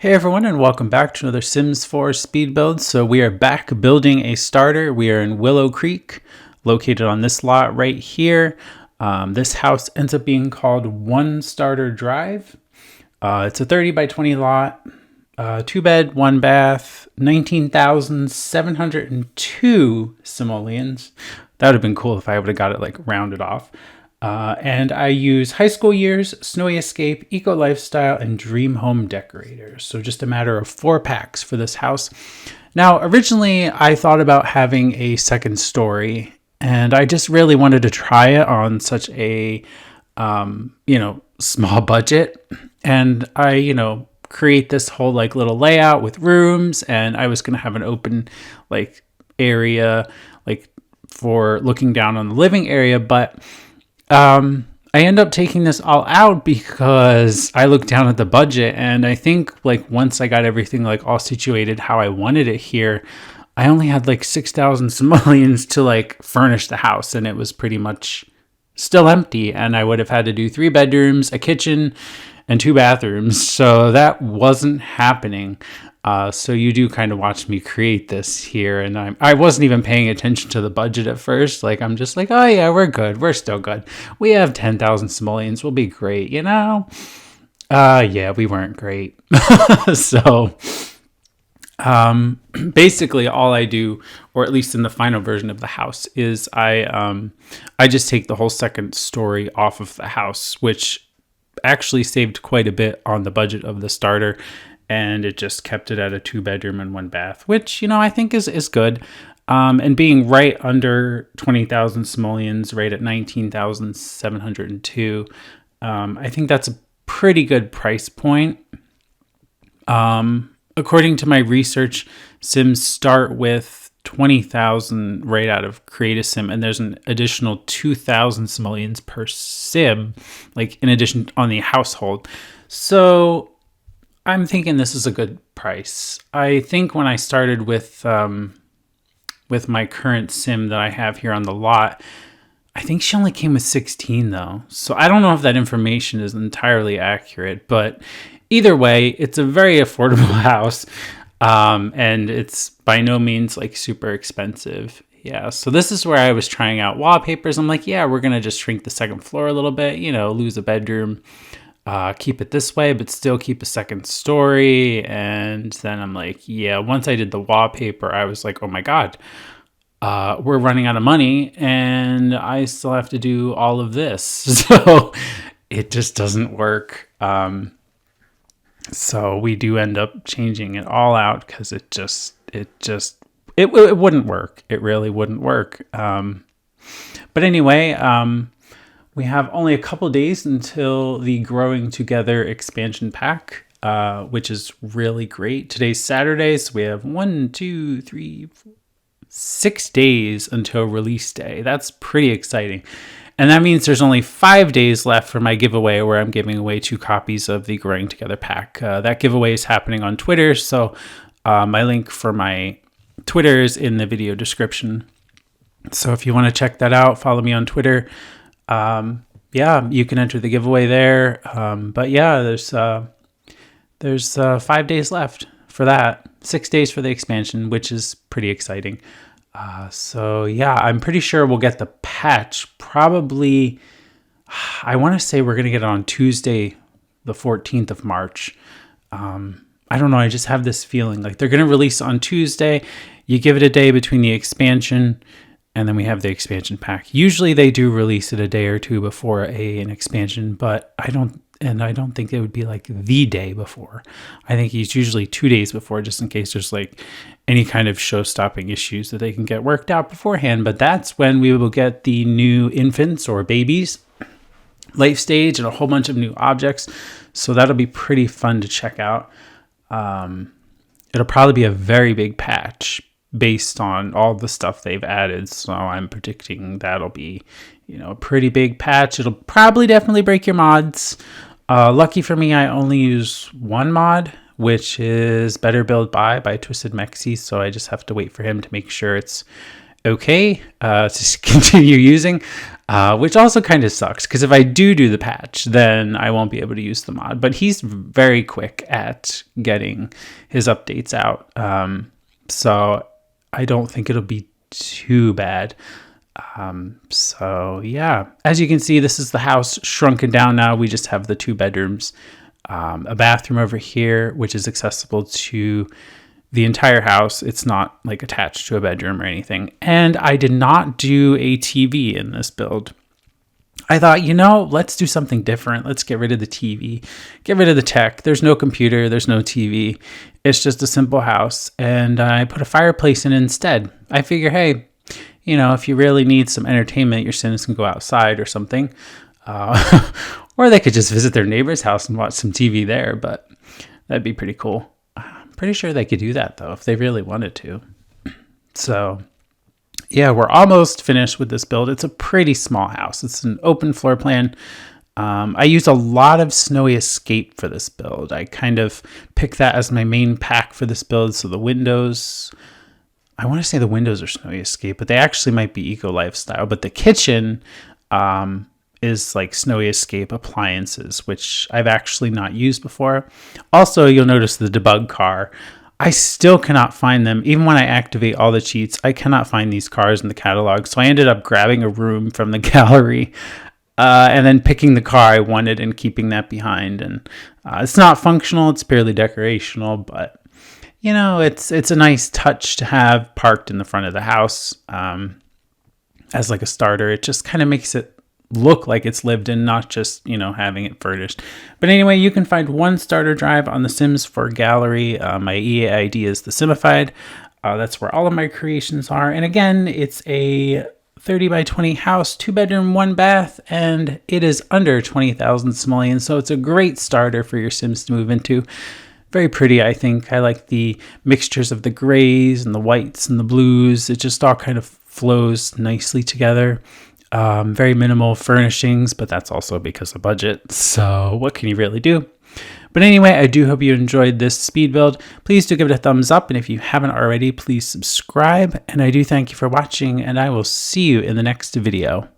Hey everyone, and welcome back to another Sims 4 speed build. So we are back building a starter. We are in Willow Creek, located on this lot right here. This house ends up being called One Starter Drive. It's a 30 by 20 lot, 2 bed, 1 bath, 19,702 simoleons. That would have been cool if I would have got it like rounded off. And I use high school years, snowy escape, eco lifestyle, and dream home decorators. So just a matter of 4 packs for this house. Now, originally I thought about having a second story, and I just really wanted to try it on such a, small budget. And I, create this whole like little layout with rooms, and I was going to have an open like area like for looking down on the living area, but I end up taking this all out because I looked down at the budget, and I think like once I got everything like all situated how I wanted it here, I only had like 6,000 simoleons to like furnish the house, and it was pretty much still empty, and I would have had to do 3 bedrooms, a kitchen, and 2 bathrooms. So that wasn't happening. So you do kind of watch me create this here, and I wasn't even paying attention to the budget at first. Like I'm just like, oh yeah, we're good. We're still good. We have 10,000 simoleons. We'll be great, you know? Yeah, we weren't great. So basically all I do, or at least in the final version of the house, is I just take the whole second story off of the house, which actually saved quite a bit on the budget of the starter. And it just kept it at a 2 bedroom and 1 bath, which, I think is good. And being right under 20,000 simoleons, right at 19,702, I think that's a pretty good price point. According to my research, Sims start with 20,000 right out of Create a Sim, and there's an additional 2,000 simoleons per sim, like in addition on the household. So I'm thinking this is a good price. I think when I started with my current sim that I have here on the lot, I think she only came with 16 though. So I don't know if that information is entirely accurate, but either way, it's a very affordable house. And it's by no means like super expensive. Yeah, so this is where I was trying out wallpapers. I'm like, yeah, we're going to just shrink the second floor a little bit, lose a bedroom. Keep it this way, but still keep a second story. And then I'm like, yeah, once I did the wallpaper, I was like, oh my God, we're running out of money and I still have to do all of this. So it just doesn't work. So we do end up changing it all out because it wouldn't work. It really wouldn't work. But anyway, we have only a couple days until the Growing Together expansion pack, which is really great. Today's Saturday, so we have 6 days until release day. That's pretty exciting. And that means there's only 5 days left for my giveaway, where I'm giving away 2 copies of the Growing Together pack. That giveaway is happening on Twitter, so my link for my Twitter is in the video description. So if you want to check that out, follow me on Twitter. Yeah, you can enter the giveaway there. But yeah, there's 5 days left for that. 6 days for the expansion, which is pretty exciting. So yeah, I'm pretty sure we'll get the patch probably. I want to say we're going to get it on Tuesday, the 14th of March. I don't know. I just have this feeling like they're going to release on Tuesday. You give it a day between the expansion, and then we have the expansion pack. Usually they do release it a day or 2 before an expansion, but I don't think it would be like the day before. I think it's usually 2 days before, just in case there's like any kind of show-stopping issues that they can get worked out beforehand. But that's when we will get the new infants or babies life stage and a whole bunch of new objects. So that'll be pretty fun to check out. It'll probably be a very big patch based on all the stuff they've added. So I'm predicting that'll be, a pretty big patch. It'll probably definitely break your mods. Lucky for me, I only use 1 mod, which is Better Build by Twisted Mexi. So I just have to wait for him to make sure it's okay to continue using, which also kind of sucks because if I do the patch, then I won't be able to use the mod. But he's very quick at getting his updates out, so I don't think it'll be too bad. So yeah, as you can see, this is the house shrunken down now. We just have the 2 bedrooms, a bathroom over here, which is accessible to the entire house. It's not like attached to a bedroom or anything. And I did not do a TV in this build. I thought, let's do something different. Let's get rid of the TV, get rid of the tech. There's no computer, there's no TV. It's just a simple house. And I put a fireplace in instead. I figure, hey, if you really need some entertainment, your Sims can go outside or something. Or they could just visit their neighbor's house and watch some TV there, but that'd be pretty cool. Pretty sure they could do that though if they really wanted to. So yeah, we're almost finished with this build. It's a pretty small house. It's an open floor plan. I use a lot of Snowy Escape for this build. I kind of pick that as my main pack for this build. So the windows, I want to say the windows are Snowy Escape, but they actually might be Eco Lifestyle. But the kitchen is like Snowy Escape appliances, which I've actually not used before. Also, you'll notice the debug car. I still cannot find them. Even when I activate all the cheats, I cannot find these cars in the catalog. So I ended up grabbing a room from the gallery and then picking the car I wanted and keeping that behind. And it's not functional. It's purely decorational, but it's a nice touch to have parked in the front of the house as like a starter. It just kind of makes it look like it's lived in, not just having it furnished. But anyway, you can find 1 starter drive on the Sims 4 gallery. My EA ID is TheSimified. That's where all of my creations are. And again, it's a 30 by 20 house, 2 bedroom, 1 bath, and it is under 20,000 simoleons. So it's a great starter for your Sims to move into. Very pretty, I think. I like the mixtures of the grays and the whites and the blues. It just all kind of flows nicely together. Very minimal furnishings, but that's also because of budget. So what can you really do? But anyway, I do hope you enjoyed this speed build. Please do give it a thumbs up. And if you haven't already, please subscribe. And I do thank you for watching, and I will see you in the next video.